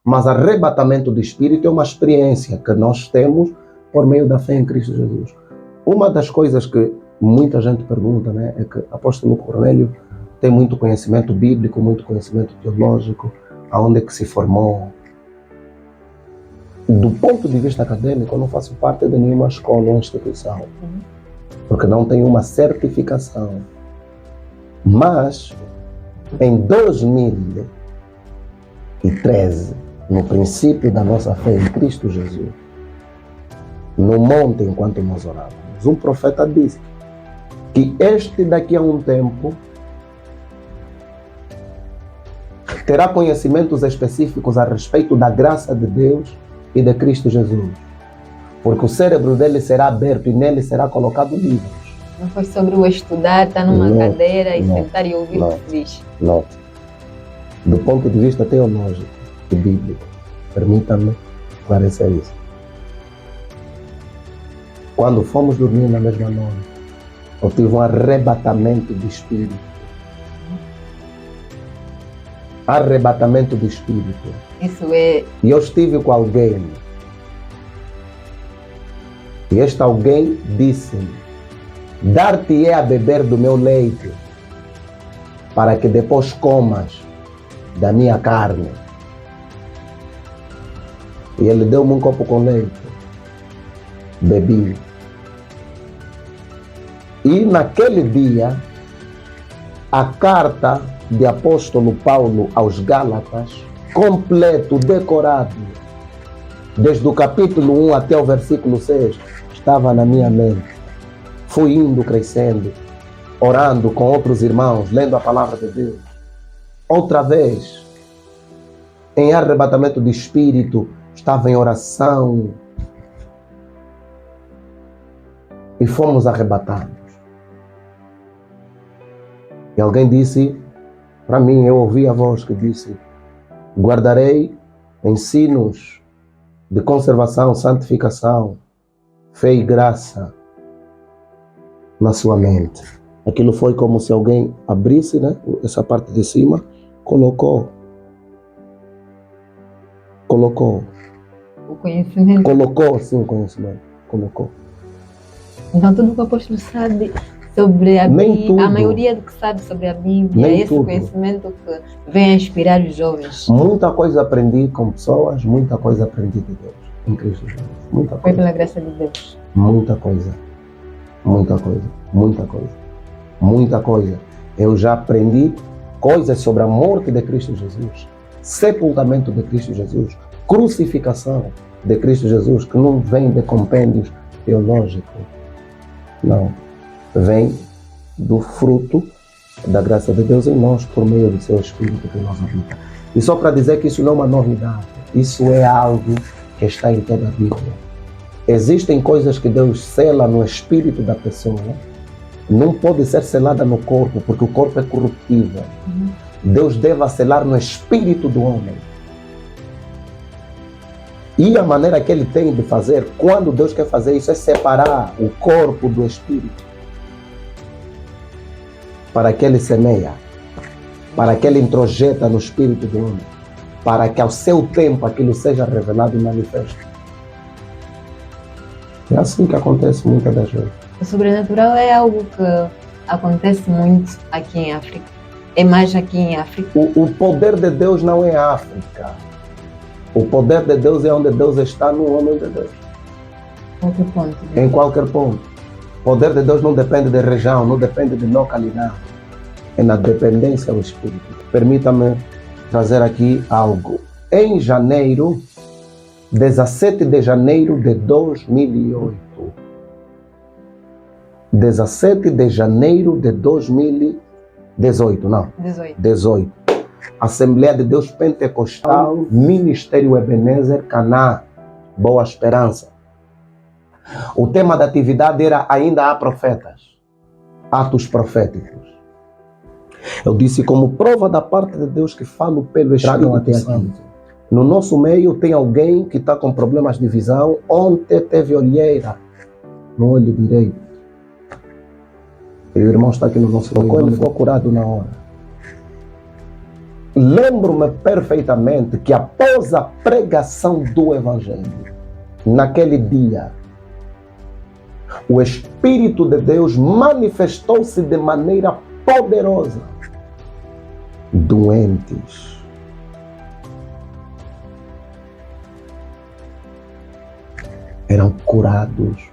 Mas arrebatamento do Espírito é uma experiência que nós temos por meio da fé em Cristo Jesus. Uma das coisas que muita gente pergunta, né, é que o apóstolo Cornélio tem muito conhecimento bíblico, muito conhecimento teológico, aonde é que se formou. Do ponto de vista acadêmico, eu não faço parte de nenhuma escola ou instituição, porque não tenho uma certificação. Mas, em 2013, no princípio da nossa fé em Cristo Jesus, no monte enquanto nós orávamos, um profeta disse que este daqui a um tempo terá conhecimentos específicos a respeito da graça de Deus e de Cristo Jesus, porque o cérebro dele será aberto e nele será colocado livros. Não foi sobre o estudar, estar numa cadeira e sentar e ouvir o que diz. Não. Do ponto de vista teológico e bíblico, permita-me esclarecer isso. Quando fomos dormir na mesma noite, eu tive um arrebatamento do Espírito. Arrebatamento do Espírito. Isso é... E eu estive com alguém. E este alguém disse-me: dar-te-é a beber do meu leite, para que depois comas da minha carne. E ele deu-me um copo com leite. Bebi. E naquele dia, a carta de apóstolo Paulo aos Gálatas, completo, decorado, desde o capítulo 1 até o versículo 6, estava na minha mente. Fui indo crescendo, orando com outros irmãos, lendo a palavra de Deus. Outra vez, em arrebatamento de espírito, estava em oração e fomos arrebatados. E alguém disse para mim, eu ouvi a voz que disse: guardarei ensinos de conservação, santificação, fé e graça na sua mente. Aquilo foi como se alguém abrisse, né, essa parte de cima, colocou o conhecimento. Colocou, sim, o conhecimento. Colocou. Então tudo que o apóstolo sabe sobre a Bíblia, a maioria do que sabe sobre a Bíblia, é esse tudo. Conhecimento que vem a inspirar os jovens. Muita coisa aprendi com pessoas, muita coisa aprendi de Deus, em Cristo Jesus. Muita coisa. Foi pela graça de Deus. Muita coisa. Muita coisa. Muita coisa. Muita coisa. Eu já aprendi coisas sobre a morte de Cristo Jesus, sepultamento de Cristo Jesus, crucificação de Cristo Jesus, que não vem de compêndios teológicos. Não. Vem do fruto da graça de Deus em nós, por meio do seu Espírito que nos habita. E só para dizer que isso não é uma novidade, isso é algo que está em toda a Bíblia. Existem coisas que Deus sela no espírito da pessoa, não pode ser selada no corpo, porque o corpo é corruptível. Deus deve selar no espírito do homem. E a maneira que ele tem de fazer, quando Deus quer fazer isso, é separar o corpo do espírito. Para que ele semeia, para que ele introjeta no espírito do homem, para que ao seu tempo aquilo seja revelado e manifesto. É assim que acontece muitas das vezes. O sobrenatural é algo que acontece muito aqui em África. É mais aqui em África. O poder de Deus não é África. O poder de Deus é onde Deus está, no homem de Deus. Qualquer ponto. Em qualquer ponto. O poder de Deus não depende de região, não depende de localidade. É na dependência do Espírito. Permita-me trazer aqui algo. Em janeiro, 17 de janeiro de 2008. 17 de janeiro de 2018, não. 18. Assembleia de Deus Pentecostal, Ministério Ebenezer, Caná, Boa Esperança. O tema da atividade era ainda há profetas, atos proféticos. Eu disse, como prova da parte de Deus que falo pelo Espírito Santo. No nosso meio tem alguém que está com problemas de visão. Ontem teve olheira no olho direito. E o irmão está aqui no nosso meio. Ele foi curado na hora. lembro-me perfeitamente que após a pregação do Evangelho, naquele dia, o Espírito de Deus manifestou-se de maneira poderosa. Doentes eram curados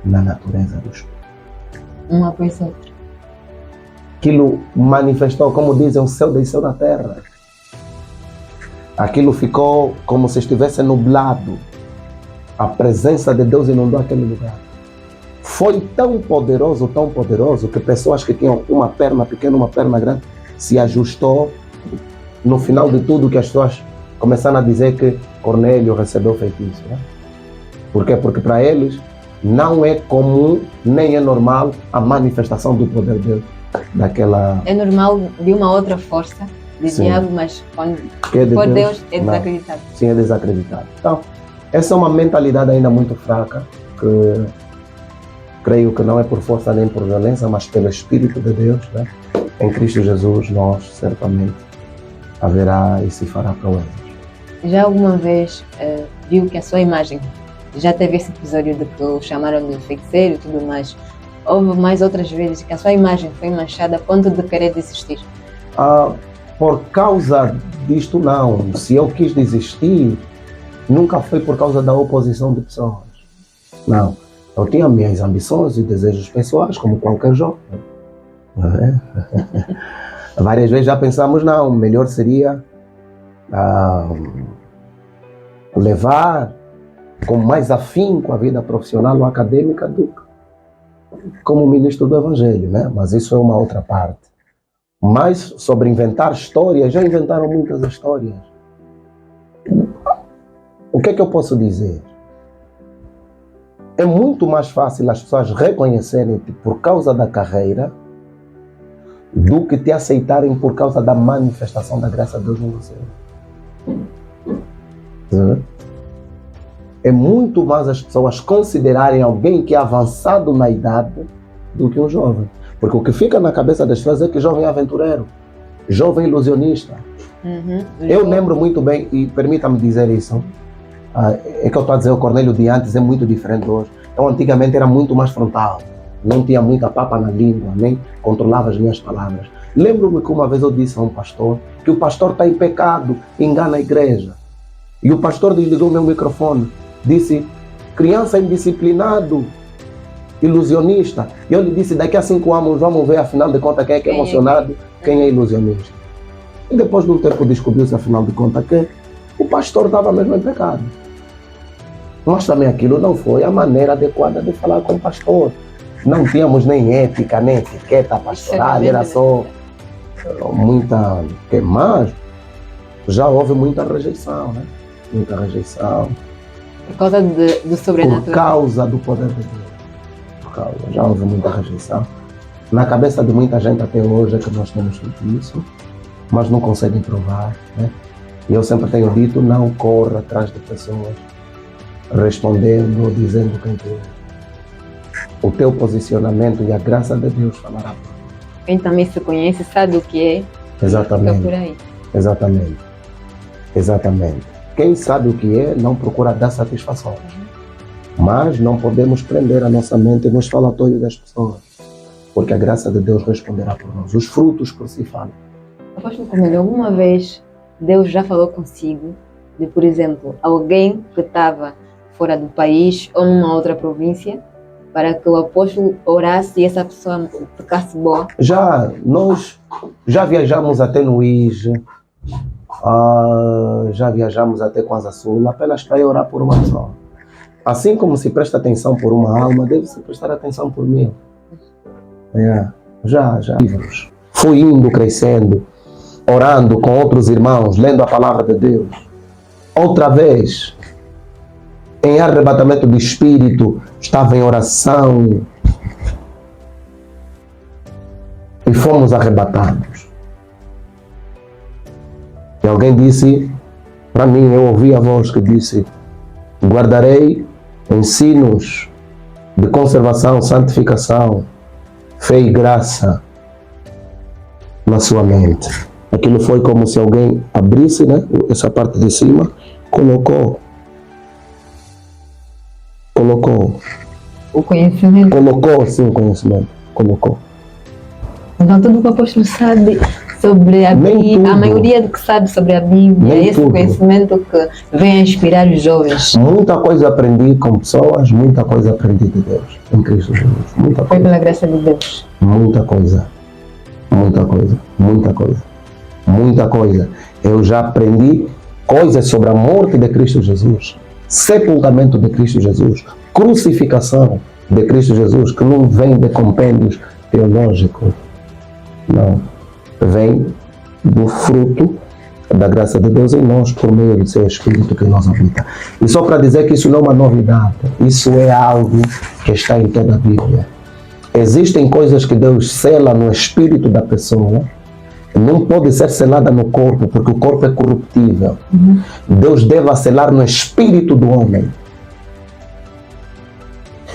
na natureza do Espírito. Uma após a outra. Aquilo manifestou, como dizem, o céu desceu na terra. Aquilo ficou como se estivesse nublado. A presença de Deus inundou aquele lugar. Foi tão poderoso, que pessoas que tinham uma perna pequena, uma perna grande, se ajustou. No final de tudo, que as pessoas começaram a dizer que Cornélio recebeu feitiço. Né? Por quê? Porque para eles não é comum, nem é normal a manifestação do poder de Deus. Daquela... É normal de uma outra força de diabo, mas quando for Deus é desacreditado. Sim, é desacreditado. Então, essa é uma mentalidade ainda muito fraca, que creio que não é por força nem por violência, mas pelo Espírito de Deus, né? Em Cristo Jesus, nós certamente haverá e se fará proezas. Já alguma vez viu que a sua imagem, já teve esse episódio de que o chamaram de feiticeiro e tudo mais, houve mais outras vezes que a sua imagem foi manchada a ponto de querer desistir? Por causa disto, não. Se eu quis desistir, nunca foi por causa da oposição de pessoas. Não. Eu tinha minhas ambições e desejos pessoais, como qualquer jovem. Várias vezes já pensamos, não, melhor seria levar com mais afinco a vida profissional ou acadêmica do que como ministro do Evangelho, né? Mas isso é uma outra parte. Mas sobre inventar histórias, já inventaram muitas histórias. O que é que eu posso dizer? É muito mais fácil as pessoas reconhecerem-te por causa da carreira do que te aceitarem por causa da manifestação da graça de Deus em você. É muito mais as pessoas considerarem alguém que é avançado na idade do que um jovem. Porque o que fica na cabeça das pessoas é que jovem é aventureiro, jovem ilusionista. Eu lembro muito bem, e permita-me dizer isso, é que eu estou a dizer, o Cornélio de antes é muito diferente de hoje. Eu antigamente era muito mais frontal, não tinha muita papa na língua, nem controlava as minhas palavras. Lembro-me que uma vez eu disse a um pastor que o pastor está em pecado, engana a igreja. E o pastor desligou o meu microfone, disse, criança indisciplinado, ilusionista. E eu lhe disse, daqui a 5 anos vamos ver, afinal de contas, quem é que é emocionado, quem é ilusionista. E depois de um tempo descobriu-se, afinal de contas, que o pastor estava mesmo em pecado. Mas também aquilo não foi a maneira adequada de falar com o pastor. Não tínhamos nem ética, nem etiqueta pastoral, era só muita... Mas já houve muita rejeição, né? Muita rejeição. Por causa do sobrenatural. Por causa do poder de Deus. Já houve muita rejeição. Na cabeça de muita gente até hoje é que nós temos feito isso, mas não conseguem provar, né? E eu sempre tenho dito, não corra atrás de pessoas respondendo ou dizendo quem tu és. O teu posicionamento e a graça de Deus falará. Quem também se conhece sabe o que é. Exatamente. Fica por aí. Exatamente. Exatamente. Quem sabe o que é, não procura dar satisfação. Mas não podemos prender a nossa mente nos falatórios das pessoas, porque a graça de Deus responderá por nós. Os frutos por si falam. Apóstolo Cornélio, alguma vez Deus já falou consigo de, por exemplo, alguém que estava fora do país ou numa outra província, para que o apóstolo orasse e essa pessoa ficasse boa? Nós já viajamos até no IJ, já viajamos até Kwanza Sul, apenas para orar por uma pessoa. Assim como se presta atenção por uma alma, deve-se prestar atenção por mil. Já. Fui indo, crescendo, orando com outros irmãos, lendo a palavra de Deus. Outra vez, em arrebatamento do Espírito, estava em oração e fomos arrebatados. E alguém disse para mim, eu ouvi a voz que disse, guardarei ensinos de conservação, santificação, fé e graça na sua mente. Aquilo foi como se alguém abrisse, né, essa parte de cima, colocou O conhecimento. colocou sim o conhecimento, colocou. Então tudo que o apóstolo sabe sobre a Nem Bíblia, a tudo. maioria do que sabe sobre a Bíblia, Nem esse tudo. conhecimento que vem a inspirar os jovens. Muita coisa aprendi com pessoas, muita coisa aprendi de Deus, em Cristo Jesus. Muita Foi coisa, pela graça de Deus. muita coisa, muita coisa, muita coisa, muita coisa. Eu já aprendi coisas sobre a morte de Cristo Jesus, sepultamento de Cristo Jesus, crucificação de Cristo Jesus, que não vem de compêndios teológicos, não. Vem do fruto da graça de Deus em nós, por meio do seu Espírito que nos habita. E só para dizer que isso não é uma novidade, isso é algo que está em toda a Bíblia. Existem coisas que Deus sela no espírito da pessoa, não pode ser selada no corpo, porque o corpo é corruptível. Deus deve selar no espírito do homem.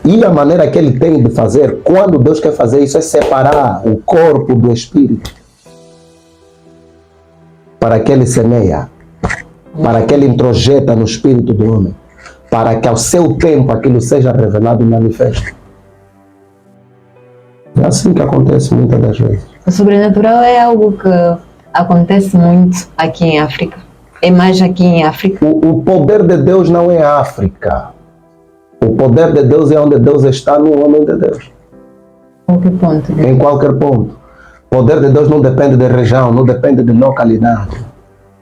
E a maneira que ele tem de fazer, quando Deus quer fazer isso, é separar o corpo do espírito. Para que ele semeia, para que ele introjeta no espírito do homem, para que ao seu tempo aquilo seja revelado e manifesto. É assim que acontece muitas das vezes. O sobrenatural é algo que acontece muito aqui em África. É mais aqui em África. O poder de Deus não é a África. O poder de Deus é onde Deus está no homem de Deus. Em que ponto? Em qualquer ponto. O poder de Deus não depende de região, não depende de localidade.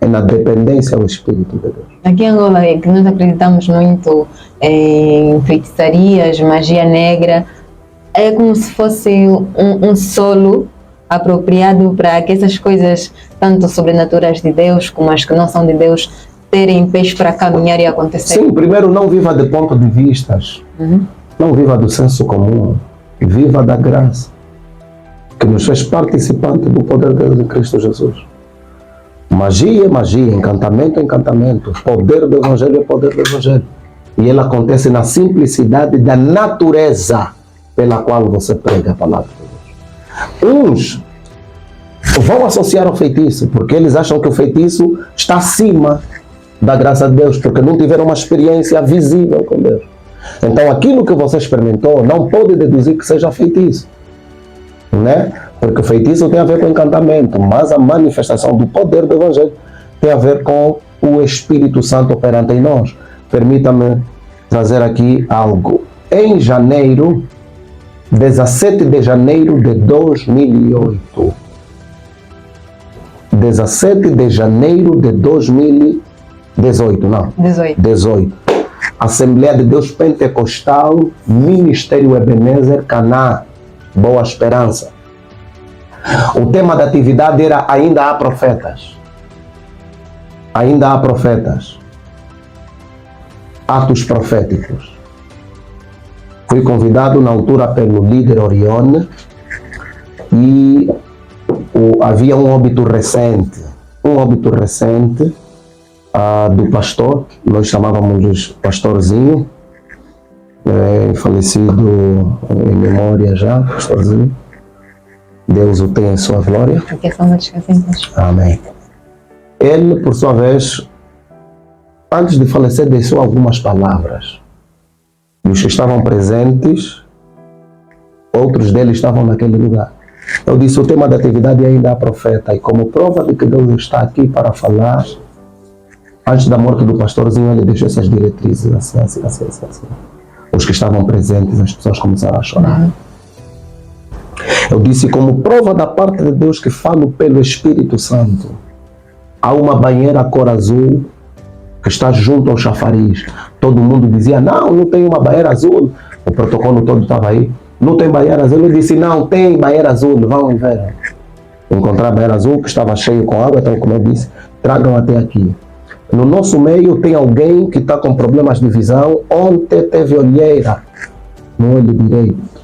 É na dependência do Espírito de Deus. Aqui em Angola, que nós acreditamos muito em feitiçarias, magia negra, é como se fosse um solo apropriado para que essas coisas, tanto sobrenaturais de Deus como as que não são de Deus, terem pés para caminhar e acontecer. Sim, primeiro não viva de ponto de vistas. Não viva do senso comum. Viva da graça, que nos fez participante do poder de Deus em Cristo Jesus. Magia é magia, encantamento é encantamento, poder do Evangelho é poder do Evangelho. E ele acontece na simplicidade da natureza pela qual você prega a palavra de Deus. Uns vão associar ao feitiço, porque eles acham que o feitiço está acima da graça de Deus, porque não tiveram uma experiência visível com Deus. Então aquilo que você experimentou não pode deduzir que seja feitiço, né? Porque o feitiço tem a ver com encantamento, mas a manifestação do poder do Evangelho tem a ver com o Espírito Santo operante em nós. Permita-me trazer aqui algo. Em janeiro, 17 de janeiro de 2008, 17 de janeiro de 2018, não? 18. Assembleia de Deus Pentecostal, Ministério Ebenezer, Canaã, Boa Esperança. O tema da atividade era Ainda há profetas. Ainda há profetas. Atos proféticos. Fui convidado na altura pelo líder Orione e havia um óbito recente. Do pastor, nós chamávamos de pastorzinho, falecido em memória já, pastorzinho. Deus o tenha em sua glória. Amém. Ele, por sua vez, antes de falecer, deixou algumas palavras. E os que estavam presentes, outros deles estavam naquele lugar. Eu disse, o tema da atividade ainda há profeta. E como prova de que Deus está aqui para falar, antes da morte do pastorzinho, ele deixou essas diretrizes, assim. Os que estavam presentes, as pessoas começaram a chorar. Eu disse, como prova da parte de Deus que falo pelo Espírito Santo, há uma banheira cor azul que está junto ao chafariz. Todo mundo dizia, não tem uma banheira azul. O protocolo todo estava aí. Não tem banheira azul. Eu disse, não, tem banheira azul, vão ver. Encontrar a banheira azul que estava cheio com água, então como eu disse, tragam até aqui. No nosso meio tem alguém que está com problemas de visão. Ontem teve olheira no olho direito.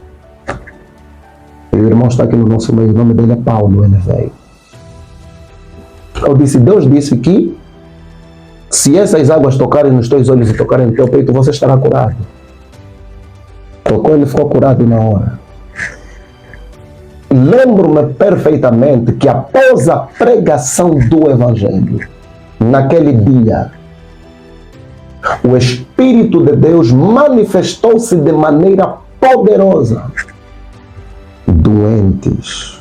E o irmão está aqui no nosso meio, o nome dele é Paulo, ele veio. Eu disse, Deus disse que se essas águas tocarem nos teus olhos e tocarem no teu peito, você estará curado. Tocou, ele ficou curado na hora. lembro-me perfeitamente que após a pregação do Evangelho, naquele dia, o Espírito de Deus manifestou-se de maneira poderosa. Doentes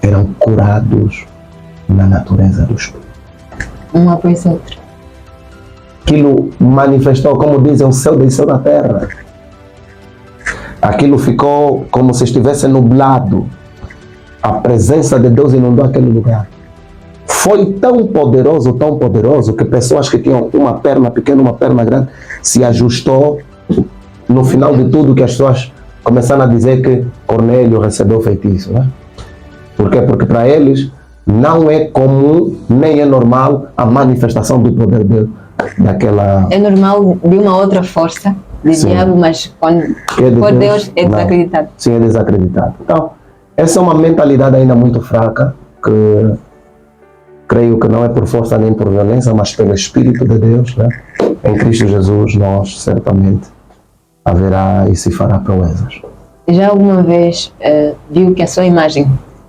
eram curados na natureza do Espírito. Um após o outro. Aquilo manifestou, como dizem, o céu desceu na terra. Aquilo ficou como se estivesse nublado. A presença de Deus inundou aquele lugar. Foi tão poderoso, que pessoas que tinham uma perna pequena, uma perna grande, se ajustou. No final de tudo, que as pessoas começaram a dizer que Cornélio recebeu feitiço, né? Por quê? Porque para eles não é comum, nem é normal a manifestação do poder daquela... É normal de uma outra força de diabo, mas quando for Deus é desacreditado. Sim, é desacreditado. Então, essa é uma mentalidade ainda muito fraca, que creio que não é por força nem por violência, mas pelo Espírito de Deus, né? Em Cristo Jesus, nós certamente haverá e se fará proezas. Já alguma vez viu que a sua imagem,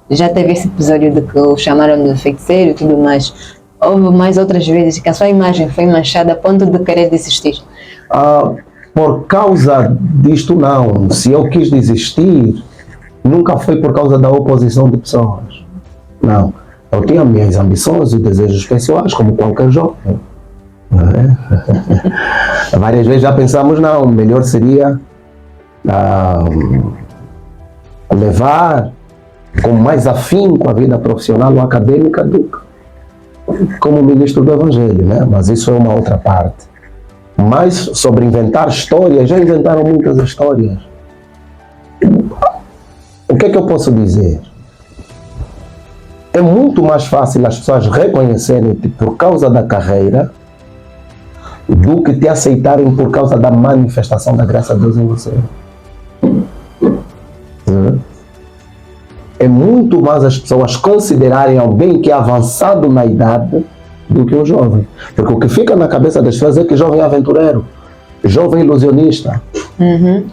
já teve esse episódio de que o chamaram de feiticeiro e tudo mais, houve mais outras vezes que a sua imagem foi manchada a ponto de querer desistir? Por causa disto não. Se eu quis desistir, nunca foi por causa da oposição de pessoas. Não. Eu tinha minhas ambições e desejos pessoais, como qualquer jovem. Várias vezes já pensamos, não, melhor seria levar com mais afinco a vida profissional ou acadêmica do que como ministro do Evangelho, né? Mas isso é uma outra parte. Mas sobre inventar histórias, já inventaram muitas histórias. O que é que eu posso dizer? É muito mais fácil as pessoas reconhecerem-te por causa da carreira do que te aceitarem por causa da manifestação da graça de Deus em você. É muito mais as pessoas considerarem alguém que é avançado na idade do que um jovem. Porque o que fica na cabeça das pessoas é que jovem é aventureiro, jovem ilusionista.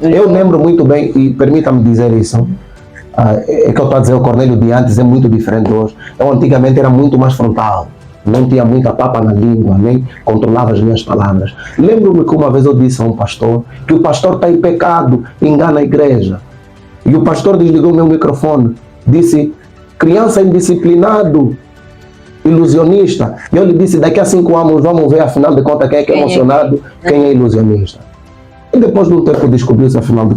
Eu lembro muito bem, e permita-me dizer isso, é que eu estou a dizer, o Cornélio de antes é muito diferente de hoje. Eu antigamente era muito mais frontal, não tinha muita papa na língua, nem controlava as minhas palavras. Lembro-me que uma vez eu disse a um pastor que o pastor está em pecado, engana a igreja. E o pastor desligou o meu microfone, disse, criança indisciplinado, ilusionista. E eu lhe disse, daqui a 5 anos vamos ver afinal de contas quem é emocionado, quem é ilusionista. E depois de um tempo descobriu-se afinal de